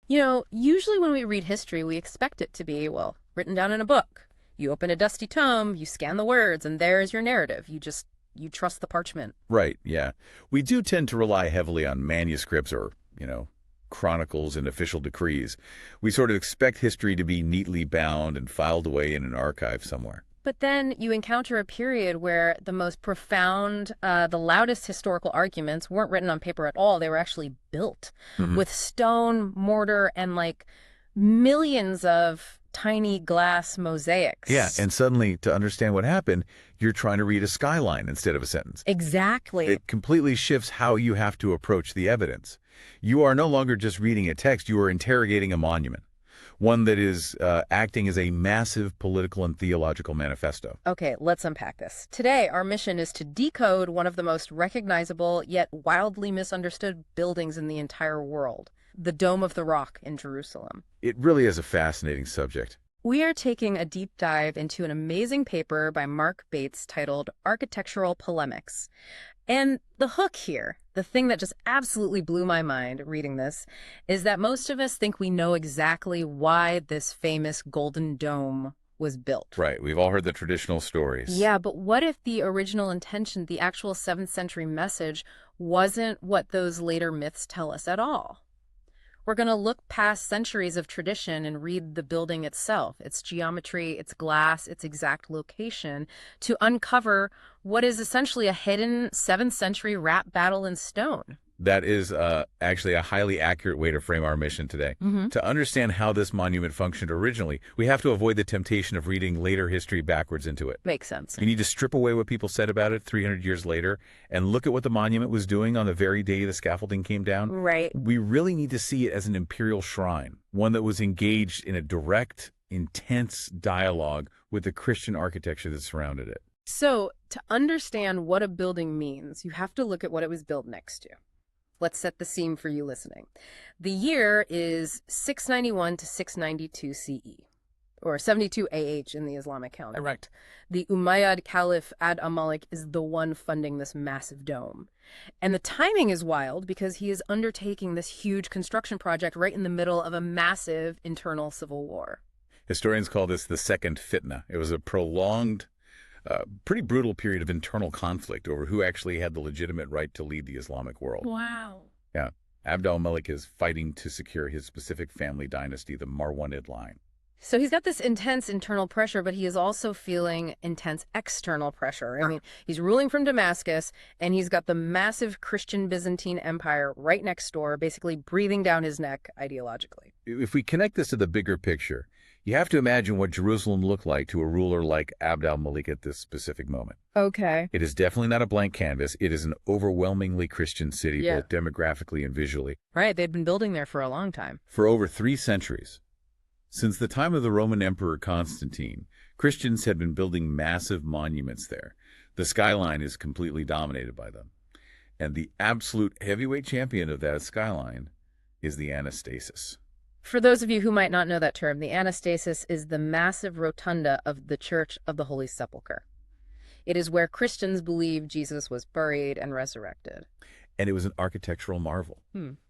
Usually when we read history, we expect it to be, well, written down in a book. You open a dusty tome, you scan the words, and there's your narrative. You trust the parchment. Right, yeah. We do tend to rely heavily on manuscripts or, chronicles and official decrees. We sort of expect history to be neatly bound and filed away in an archive somewhere. But then you encounter a period where the most profound, the loudest historical arguments weren't written on paper at all. They were actually built with stone, mortar, and like millions of tiny glass mosaics. Yeah, and suddenly, to understand what happened, you're trying to read a skyline instead of a sentence. Exactly. It completely shifts how you have to approach the evidence. You are no longer just reading a text, you are interrogating a monument, one that is acting as a massive political and theological manifesto. Okay, let's unpack this. Today, our mission is to decode one of the most recognizable yet wildly misunderstood buildings in the entire world, the Dome of the Rock in Jerusalem. It really is a fascinating subject. We are taking a deep dive into an amazing paper by Mark Bates titled Architectural Polemics. And the hook here, the thing that just absolutely blew my mind reading this, is that most of us think we know exactly why this famous golden dome was built. Right, we've all heard the traditional stories. Yeah, but what if the original intention, the actual 7th century message, wasn't what those later myths tell us at all? We're going to look past centuries of tradition and read the building itself, its geometry, its glass, its exact location, to uncover what is essentially a hidden 7th century rap battle in stone. That is actually a highly accurate way to frame our mission today. To understand how this monument functioned originally, we have to avoid the temptation of reading later history backwards into it. Makes sense. You need to strip away what people said about it 300 years later and look at what the monument was doing on the very day the scaffolding came down. Right. We really need to see it as an imperial shrine, one that was engaged in a direct, intense dialogue with the Christian architecture that surrounded it. So, to understand what a building means, you have to look at what it was built next to. Let's set the scene for you listening. The year is 691 to 692 CE, or 72 AH in the Islamic calendar. Right. The Umayyad Caliph al-Malik is the one funding this massive dome. And the timing is wild because he is undertaking this huge construction project right in the middle of a massive internal civil war. Historians call this the Second Fitna. It was a prolonged, pretty brutal period of internal conflict over who actually had the legitimate right to lead the Islamic world. Wow. Yeah. Abd al-Malik is fighting to secure his specific family dynasty, the Marwanid line. So he's got this intense internal pressure, but he is also feeling intense external pressure. I mean, he's ruling from Damascus, and he's got the massive Christian Byzantine Empire right next door, basically breathing down his neck ideologically. If we connect this to the bigger picture, you have to imagine what Jerusalem looked like to a ruler like Abd al-Malik at this specific moment. Okay. It is definitely not a blank canvas. It is an overwhelmingly Christian city, Yeah. both demographically and visually. Right, they'd been building there for a long time. For over 3 centuries. Since the time of the Roman Emperor Constantine, Christians had been building massive monuments there. The skyline is completely dominated by them. And the absolute heavyweight champion of that skyline is the Anastasis. For those of you who might not know that term, the Anastasis is the massive rotunda of the Church of the Holy Sepulchre. It is where Christians believe Jesus was buried and resurrected. And it was an architectural marvel.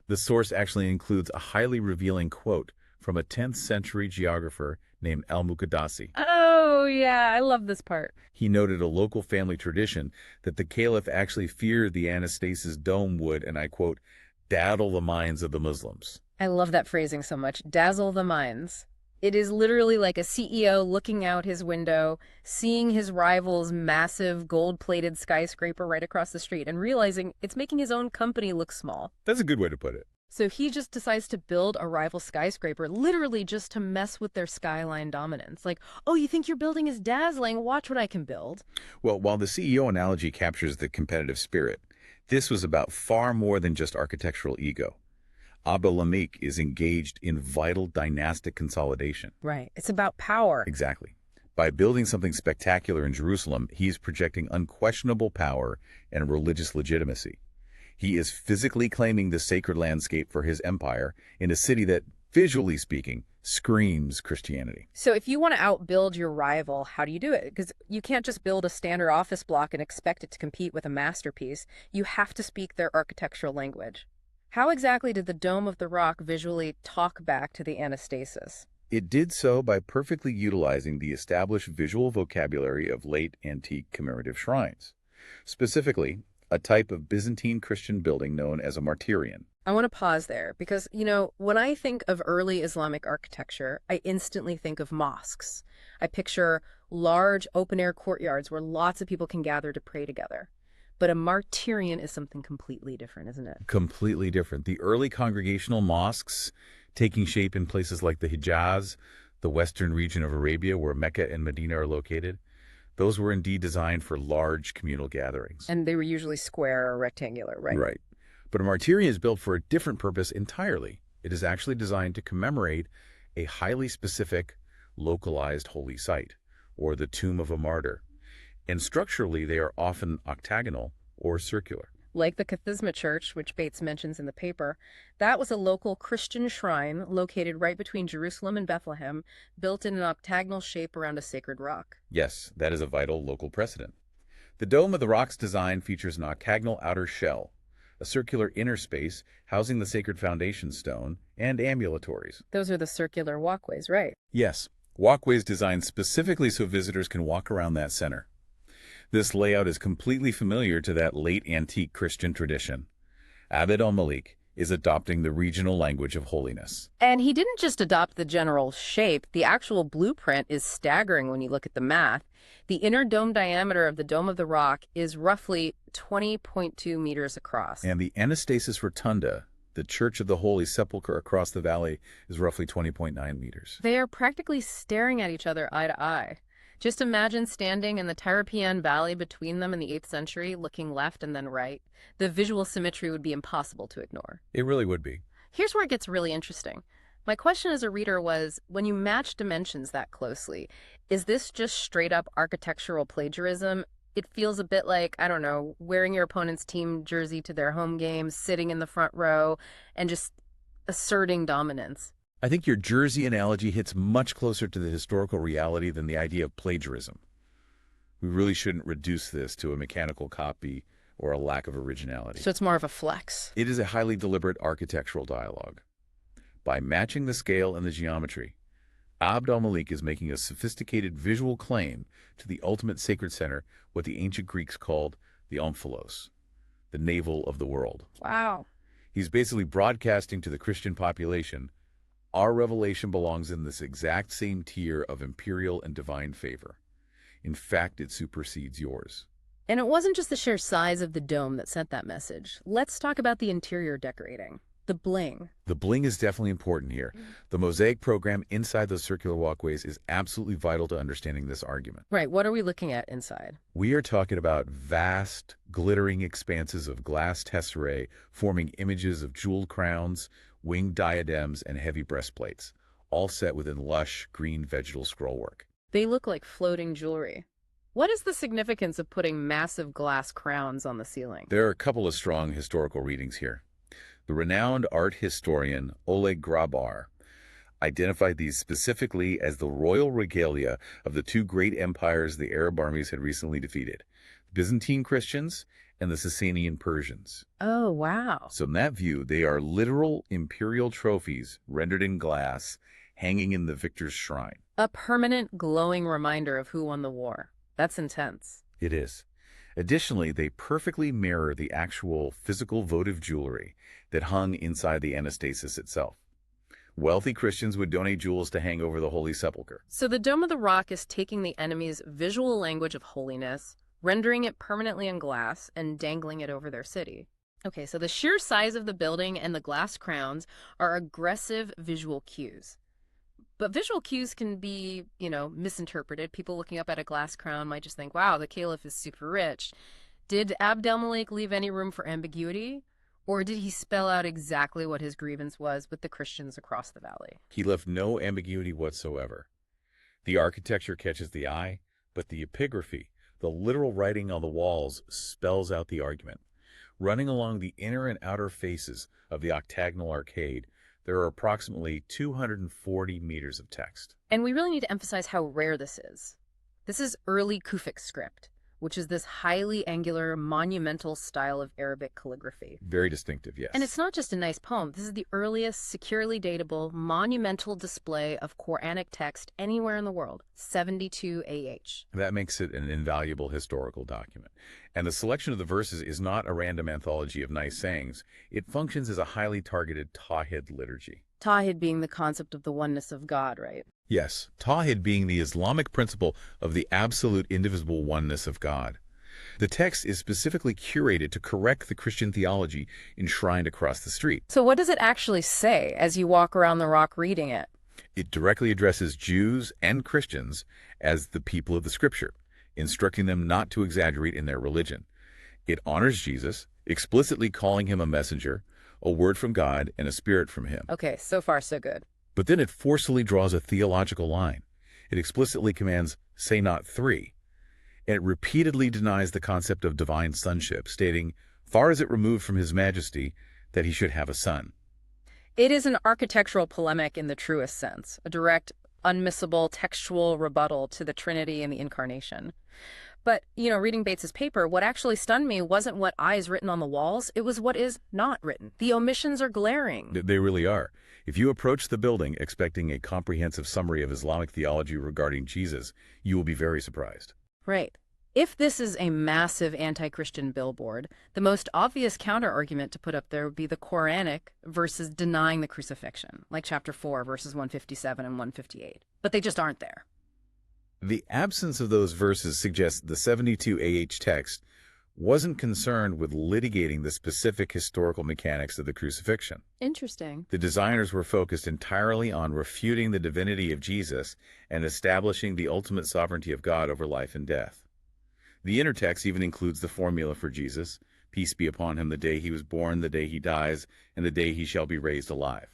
The source actually includes a highly revealing quote from a 10th century geographer named al-Muqaddasi. Oh, yeah, I love this part. He noted a local family tradition that the caliph actually feared the Anastasis dome would, and I quote, dazzle the minds of the Muslims. I love that phrasing so much. Dazzle the minds. It is literally like a CEO looking out his window, seeing his rival's massive gold-plated skyscraper right across the street and realizing it's making his own company look small. That's a good way to put it. So he just decides to build a rival skyscraper, literally just to mess with their skyline dominance. Like, oh, you think your building is dazzling? Watch what I can build. Well, while the CEO analogy captures the competitive spirit, this was about far more than just architectural ego. al-Malik is engaged in vital dynastic consolidation. Right. It's about power. Exactly. By building something spectacular in Jerusalem, he's projecting unquestionable power and religious legitimacy. He is physically claiming the sacred landscape for his empire in a city that, visually speaking, screams Christianity. So if you want to outbuild your rival, how do you do it? Because you can't just build a standard office block and expect it to compete with a masterpiece. You have to speak their architectural language. How exactly did the Dome of the Rock visually talk back to the anastasis? It did so by perfectly utilizing the established visual vocabulary of late antique commemorative shrines, specifically a type of Byzantine Christian building known as a martyrium. I want to pause there because, when I think of early Islamic architecture, I instantly think of mosques. I picture large open-air courtyards where lots of people can gather to pray together. But a martyrium is something completely different, isn't it? Completely different. The early congregational mosques, taking shape in places like the Hijaz, the western region of Arabia where Mecca and Medina are located, those were indeed designed for large communal gatherings. And they were usually square or rectangular, right? Right. But a martyrium is built for a different purpose entirely. It is actually designed to commemorate a highly specific, localized holy site, or the tomb of a martyr. And structurally, they are often octagonal or circular. Like the Kathisma Church, which Bates mentions in the paper, that was a local Christian shrine located right between Jerusalem and Bethlehem, built in an octagonal shape around a sacred rock. Yes, that is a vital local precedent. The Dome of the Rock's design features an octagonal outer shell, a circular inner space housing the sacred foundation stone, and ambulatories. Those are the circular walkways, right? Yes, walkways designed specifically so visitors can walk around that center. This layout is completely familiar to that late antique Christian tradition. Abd al-Malik is adopting the regional language of holiness. And he didn't just adopt the general shape. The actual blueprint is staggering when you look at the math. The inner dome diameter of the Dome of the Rock is roughly 20.2 meters across. And the Anastasis Rotunda, the Church of the Holy Sepulchre across the valley, is roughly 20.9 meters. They are practically staring at each other eye to eye. Just imagine standing in the Tyropean Valley between them in the 8th century, looking left and then right. The visual symmetry would be impossible to ignore. It really would be. Here's where it gets really interesting. My question as a reader was, when you match dimensions that closely, is this just straight up architectural plagiarism? It feels a bit like, I don't know, wearing your opponent's team jersey to their home games, sitting in the front row, and just asserting dominance. I think your jersey analogy hits much closer to the historical reality than the idea of plagiarism. We really shouldn't reduce this to a mechanical copy or a lack of originality. So it's more of a flex. It is a highly deliberate architectural dialogue. By matching the scale and the geometry, Abd al-Malik is making a sophisticated visual claim to the ultimate sacred center, what the ancient Greeks called the omphalos, the navel of the world. Wow. He's basically broadcasting to the Christian population, our revelation belongs in this exact same tier of imperial and divine favor. In fact, it supersedes yours. And it wasn't just the sheer size of the dome that sent that message. Let's talk about the interior decorating. The bling. The bling is definitely important here. The mosaic program inside those circular walkways is absolutely vital to understanding this argument. Right, what are we looking at inside? We are talking about vast, glittering expanses of glass tesserae forming images of jeweled crowns, winged diadems, and heavy breastplates, all set within lush, green vegetal scrollwork. They look like floating jewelry. What is the significance of putting massive glass crowns on the ceiling? There are a couple of strong historical readings here. The renowned art historian Oleg Grabar identified these specifically as the royal regalia of the two great empires the Arab armies had recently defeated, the Byzantine Christians and the Sasanian Persians. Oh, wow. So in that view, they are literal imperial trophies rendered in glass, hanging in the victor's shrine. A permanent glowing reminder of who won the war. That's intense. It is. Additionally, they perfectly mirror the actual physical votive jewelry that hung inside the anastasis itself. Wealthy Christians would donate jewels to hang over the Holy Sepulchre. So the Dome of the Rock is taking the enemy's visual language of holiness, rendering it permanently in glass, and dangling it over their city. Okay, so the sheer size of the building and the glass crowns are aggressive visual cues. But visual cues can be, misinterpreted. People looking up at a glass crown might just think, wow, the Caliph is super rich. Did Abd al-Malik leave any room for ambiguity? Or did he spell out exactly what his grievance was with the Christians across the valley? He left no ambiguity whatsoever. The architecture catches the eye, but the epigraphy, the literal writing on the walls, spells out the argument. Running along the inner and outer faces of the octagonal arcade, there are approximately 240 meters of text. And we really need to emphasize how rare this is. This is early Kufic script, which is this highly angular, monumental style of Arabic calligraphy. Very distinctive, yes. And it's not just a nice poem. This is the earliest securely datable, monumental display of Quranic text anywhere in the world, 72 AH. That makes it an invaluable historical document. And the selection of the verses is not a random anthology of nice sayings. It functions as a highly targeted Tawhid liturgy. Tawhid being the concept of the oneness of God, right? Yes, Tawhid being the Islamic principle of the absolute indivisible oneness of God. The text is specifically curated to correct the Christian theology enshrined across the street. So what does it actually say as you walk around the rock reading it? It directly addresses Jews and Christians as the people of the Scripture, instructing them not to exaggerate in their religion. It honors Jesus, explicitly calling him a messenger, a word from God, and a spirit from him. Okay, so far so good. But then it forcefully draws a theological line. It explicitly commands, say not three. And it repeatedly denies the concept of divine sonship, stating, far is it removed from his majesty that he should have a son. It is an architectural polemic in the truest sense, a direct, unmissable textual rebuttal to the Trinity and the Incarnation. But, reading Bates's paper, what actually stunned me wasn't what is written on the walls, it was what is not written. The omissions are glaring. They really are. If you approach the building expecting a comprehensive summary of Islamic theology regarding Jesus, you will be very surprised. Right. If this is a massive anti-Christian billboard, the most obvious counter-argument to put up there would be the Quranic verses denying the crucifixion, like chapter 4, verses 157 and 158. But they just aren't there. The absence of those verses suggests the 72 AH text wasn't concerned with litigating the specific historical mechanics of the crucifixion. Interesting. The designers were focused entirely on refuting the divinity of Jesus and establishing the ultimate sovereignty of God over life and death. The inner text even includes the formula for Jesus, peace be upon him the day he was born, the day he dies, and the day he shall be raised alive.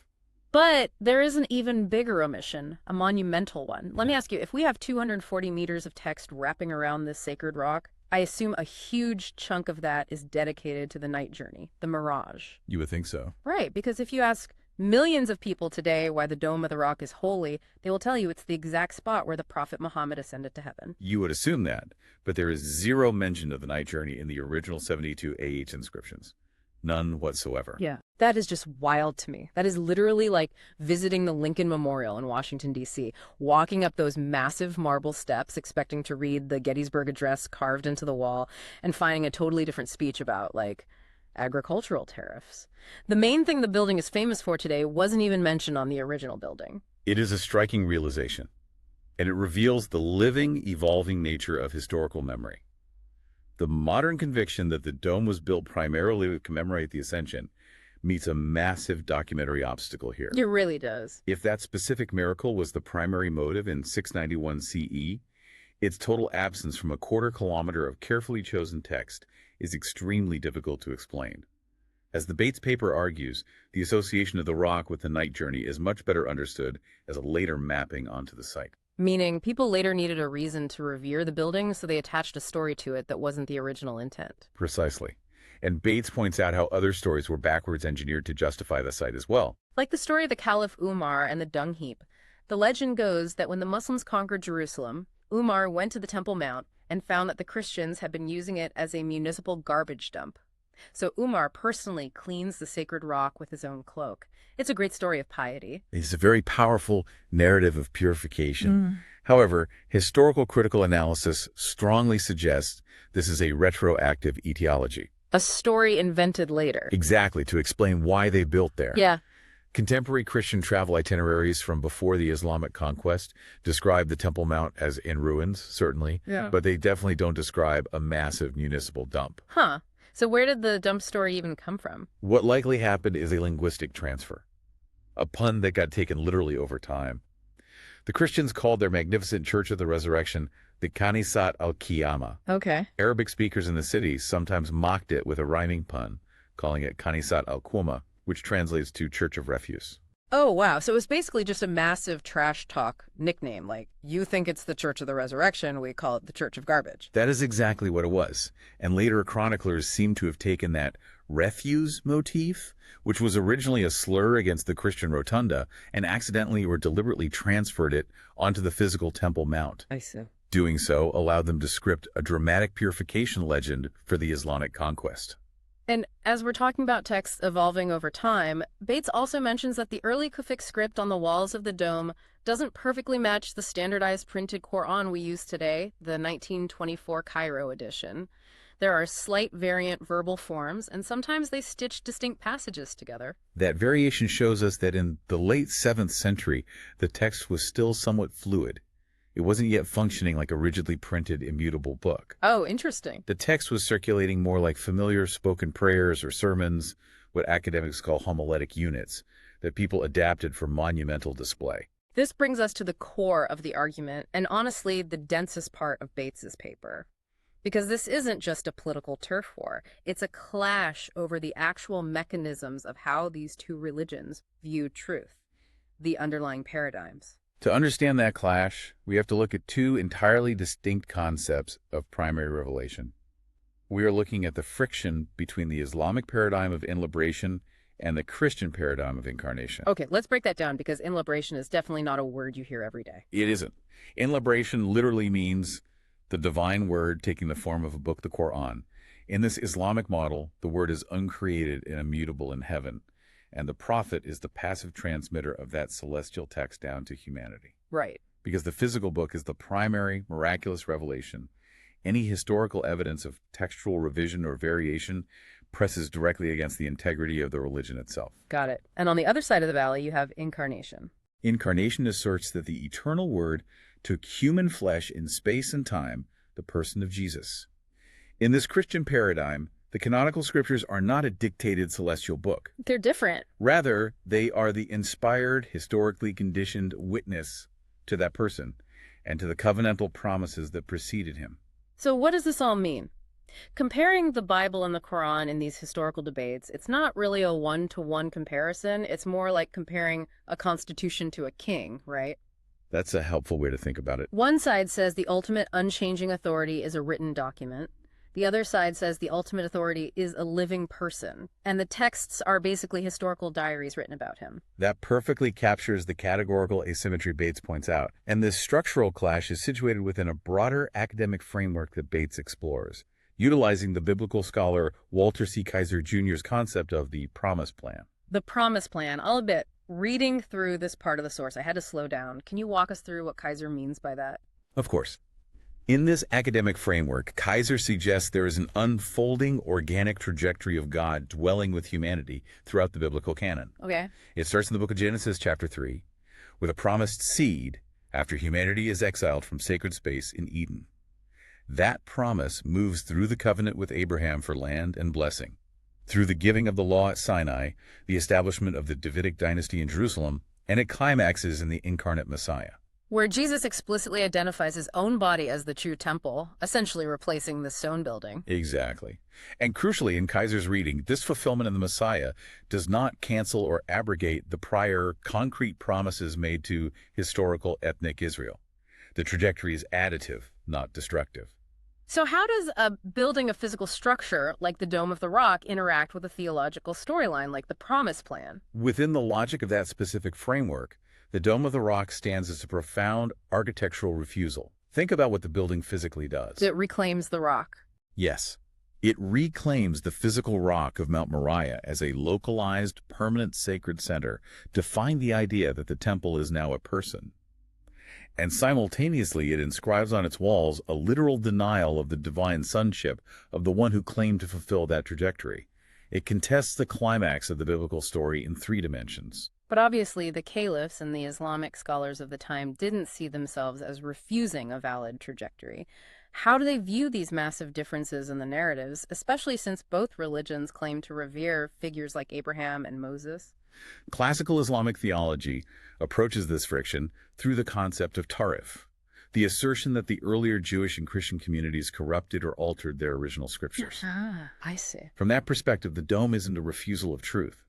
But there is an even bigger omission, a monumental one. Let me ask you, if we have 240 meters of text wrapping around this sacred rock, I assume a huge chunk of that is dedicated to the night journey, the mirage. You would think so. Right, because if you ask millions of people today why the Dome of the Rock is holy, they will tell you it's the exact spot where the Prophet Muhammad ascended to heaven. You would assume that, but there is zero mention of the night journey in the original 72 AH inscriptions. None whatsoever. Yeah, that is just wild to me. That is literally like visiting the Lincoln Memorial in Washington, D.C., walking up those massive marble steps expecting to read the Gettysburg Address carved into the wall and finding a totally different speech about, like, agricultural tariffs. The main thing the building is famous for today wasn't even mentioned on the original building. It is a striking realization, and it reveals the living, evolving nature of historical memory. The modern conviction that the dome was built primarily to commemorate the Ascension meets a massive documentary obstacle here. It really does. If that specific miracle was the primary motive in 691 CE, its total absence from a quarter-kilometer of carefully chosen text is extremely difficult to explain. As the Bates paper argues, the association of the rock with the night journey is much better understood as a later mapping onto the site. Meaning, people later needed a reason to revere the building, so they attached a story to it that wasn't the original intent. Precisely. And Bates points out how other stories were backwards engineered to justify the site as well. Like the story of the Caliph Umar and the dung heap. The legend goes that when the Muslims conquered Jerusalem, Umar went to the Temple Mount and found that the Christians had been using it as a municipal garbage dump. So Umar personally cleans the sacred rock with his own cloak. It's a great story of piety. It's a very powerful narrative of purification. However, historical critical analysis strongly suggests this is a retroactive etiology. A story invented later. Exactly, to explain why they built there. Yeah. Contemporary Christian travel itineraries from before the Islamic conquest describe the Temple Mount as in ruins, certainly, but they definitely don't describe a massive municipal dump. Huh. So where did the dump story even come from? What likely happened is a linguistic transfer, a pun that got taken literally over time. The Christians called their magnificent Church of the Resurrection the Kanisat al-Qiyamah. Okay. Arabic speakers in the city sometimes mocked it with a rhyming pun, calling it Kanisat al-Quma, which translates to Church of Refuse. Oh, wow. So it was basically just a massive trash talk nickname. Like, you think it's the Church of the Resurrection, we call it the Church of Garbage. That is exactly what it was. And later chroniclers seem to have taken that refuse motif, which was originally a slur against the Christian rotunda, and accidentally or deliberately transferred it onto the physical Temple Mount. I see. Doing so allowed them to script a dramatic purification legend for the Islamic conquest. And as we're talking about texts evolving over time, Bates also mentions that the early Kufic script on the walls of the dome doesn't perfectly match the standardized printed Quran we use today, the 1924 Cairo edition. There are slight variant verbal forms, and sometimes they stitch distinct passages together. That variation shows us that in the late 7th century, the text was still somewhat fluid. It wasn't yet functioning like a rigidly printed, immutable book. Oh, interesting. The text was circulating more like familiar spoken prayers or sermons, what academics call homiletic units, that people adapted for monumental display. This brings us to the core of the argument, and honestly, the densest part of Bates's paper. Because this isn't just a political turf war, it's a clash over the actual mechanisms of how these two religions view truth, the underlying paradigms. To understand that clash, we have to look at two entirely distinct concepts of primary revelation. We are looking at the friction between the Islamic paradigm of Inlibration and the Christian paradigm of Incarnation. Okay, let's break that down because Inlibration is definitely not a word you hear every day. It isn't. Inlibration literally means the divine word taking the form of a book, the Quran. In this Islamic model, the word is uncreated and immutable in heaven, and the prophet is the passive transmitter of that celestial text down to humanity. Right. Because the physical book is the primary miraculous revelation, any historical evidence of textual revision or variation presses directly against the integrity of the religion itself. Got it. And on the other side of the valley, you have Incarnation. Incarnation asserts that the eternal word took human flesh in space and time, the person of Jesus. In this Christian paradigm, the canonical scriptures are not a dictated celestial book. They're different. Rather, they are the inspired, historically conditioned witness to that person and to the covenantal promises that preceded him. So what does this all mean? Comparing the Bible and the Quran in these historical debates, it's not really a one-to-one comparison. It's more like comparing a constitution to a king, right? That's a helpful way to think about it. One side says the ultimate unchanging authority is a written document. The other side says the ultimate authority is a living person, and the texts are basically historical diaries written about him. That perfectly captures the categorical asymmetry Bates points out, and this structural clash is situated within a broader academic framework that Bates explores, utilizing the biblical scholar Walter C. Kaiser Jr.'s concept of the promise plan. The promise plan. I'll admit, reading through this part of the source, I had to slow down. Can you walk us through what Kaiser means by that? Of course. In this academic framework, Kaiser suggests there is an unfolding organic trajectory of God dwelling with humanity throughout the biblical canon. Okay. It starts in the book of Genesis, chapter 3, with a promised seed after humanity is exiled from sacred space in Eden. That promise moves through the covenant with Abraham for land and blessing, through the giving of the law at Sinai, the establishment of the Davidic dynasty in Jerusalem, and it climaxes in the incarnate Messiah, where Jesus explicitly identifies his own body as the true temple, essentially replacing the stone building. Exactly. And crucially, in Kaiser's reading, this fulfillment in the Messiah does not cancel or abrogate the prior concrete promises made to historical ethnic Israel. The trajectory is additive, not destructive. So how does building a physical structure like the Dome of the Rock interact with a theological storyline like the Promise Plan? Within the logic of that specific framework, the Dome of the Rock stands as a profound architectural refusal. Think about what the building physically does. It reclaims the rock. Yes. It reclaims the physical rock of Mount Moriah as a localized, permanent sacred center, defying the idea that the temple is now a person. And simultaneously, it inscribes on its walls a literal denial of the divine sonship of the one who claimed to fulfill that trajectory. It contests the climax of the biblical story in 3 dimensions. But obviously, the caliphs and the Islamic scholars of the time didn't see themselves as refusing a valid trajectory. How do they view these massive differences in the narratives, especially since both religions claim to revere figures like Abraham and Moses? Classical Islamic theology approaches this friction through the concept of tarif, the assertion that the earlier Jewish and Christian communities corrupted or altered their original scriptures. Ah, I see. From that perspective, the dome isn't a refusal of truth.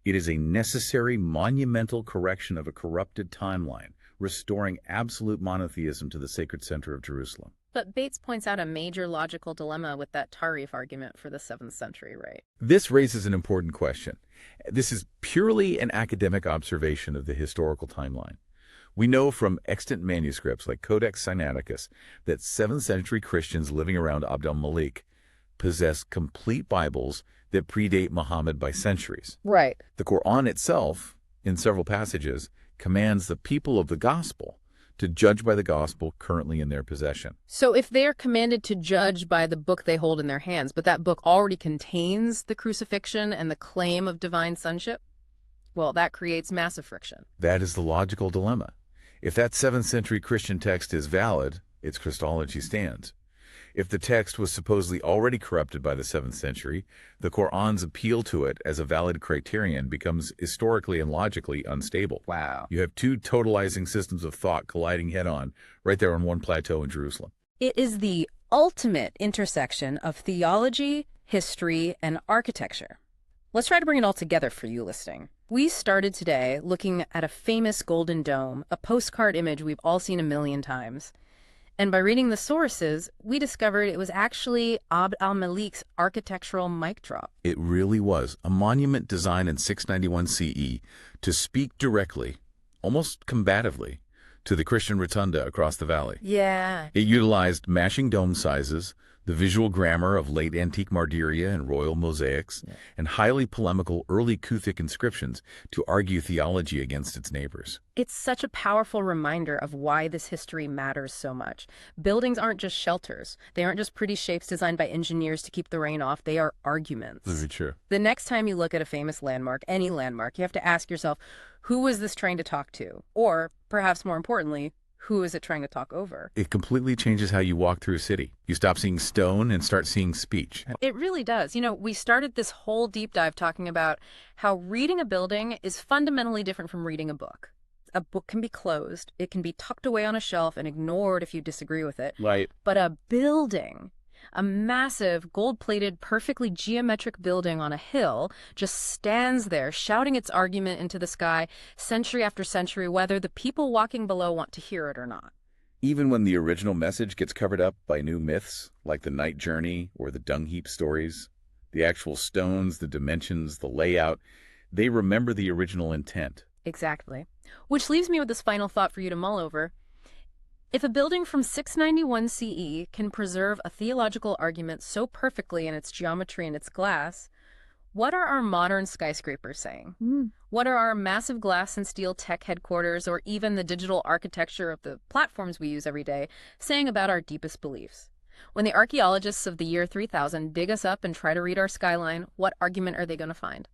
It is a necessary, monumental correction of a corrupted timeline, restoring absolute monotheism to the sacred center of Jerusalem. But Bates points out a major logical dilemma with that Tarif argument for the 7th century, right? This raises an important question. This is purely an academic observation of the historical timeline. We know from extant manuscripts like Codex Sinaiticus that 7th century Christians living around Abd al-Malik possess complete Bibles that predate Muhammad by centuries. Right. The Quran itself, in several passages, commands the people of the gospel to judge by the gospel currently in their possession. So if they are commanded to judge by the book they hold in their hands, but that book already contains the crucifixion and the claim of divine sonship, well, that creates massive friction. That is the logical dilemma. If that 7th century Christian text is valid, its Christology stands. If the text was supposedly already corrupted by the 7th century, the Quran's appeal to it as a valid criterion becomes historically and logically unstable. Wow. You have two totalizing systems of thought colliding head-on right there on one plateau in Jerusalem. It is the ultimate intersection of theology, history, and architecture. Let's try to bring it all together for you listening. We started today looking at a famous golden dome, a postcard image we've all seen a million times. And by reading the sources, we discovered it was actually Abd al-Malik's architectural mic drop. It really was a monument designed in 691 CE to speak directly, almost combatively, to the Christian rotunda across the valley. Yeah. It utilized mashing dome sizes, the visual grammar of late antique martyria and royal mosaics, and highly polemical early Kufic inscriptions to argue theology against its neighbors. It's such a powerful reminder of why this history matters so much. Buildings aren't just shelters. They aren't just pretty shapes designed by engineers to keep the rain off. They are arguments. Very true. The next time you look at a famous landmark, any landmark, you have to ask yourself, who was this trying to talk to? Or, perhaps more importantly, who is it trying to talk over? It completely changes how you walk through a city. You stop seeing stone and start seeing speech. It really does. You know, we started this whole deep dive talking about how reading a building is fundamentally different from reading a book. A book can be closed, it can be tucked away on a shelf and ignored if you disagree with it. Right. But a building, a massive, gold-plated, perfectly geometric building on a hill just stands there, shouting its argument into the sky century after century, whether the people walking below want to hear it or not. Even when the original message gets covered up by new myths, like the night journey or the dung heap stories, the actual stones, the dimensions, the layout, they remember the original intent. Exactly. Which leaves me with this final thought for you to mull over. If a building from 691 CE can preserve a theological argument so perfectly in its geometry and its glass, what are our modern skyscrapers saying? What are our massive glass and steel tech headquarters, or even the digital architecture of the platforms we use every day, saying about our deepest beliefs? When the archaeologists of the year 3000 dig us up and try to read our skyline, what argument are they going to find?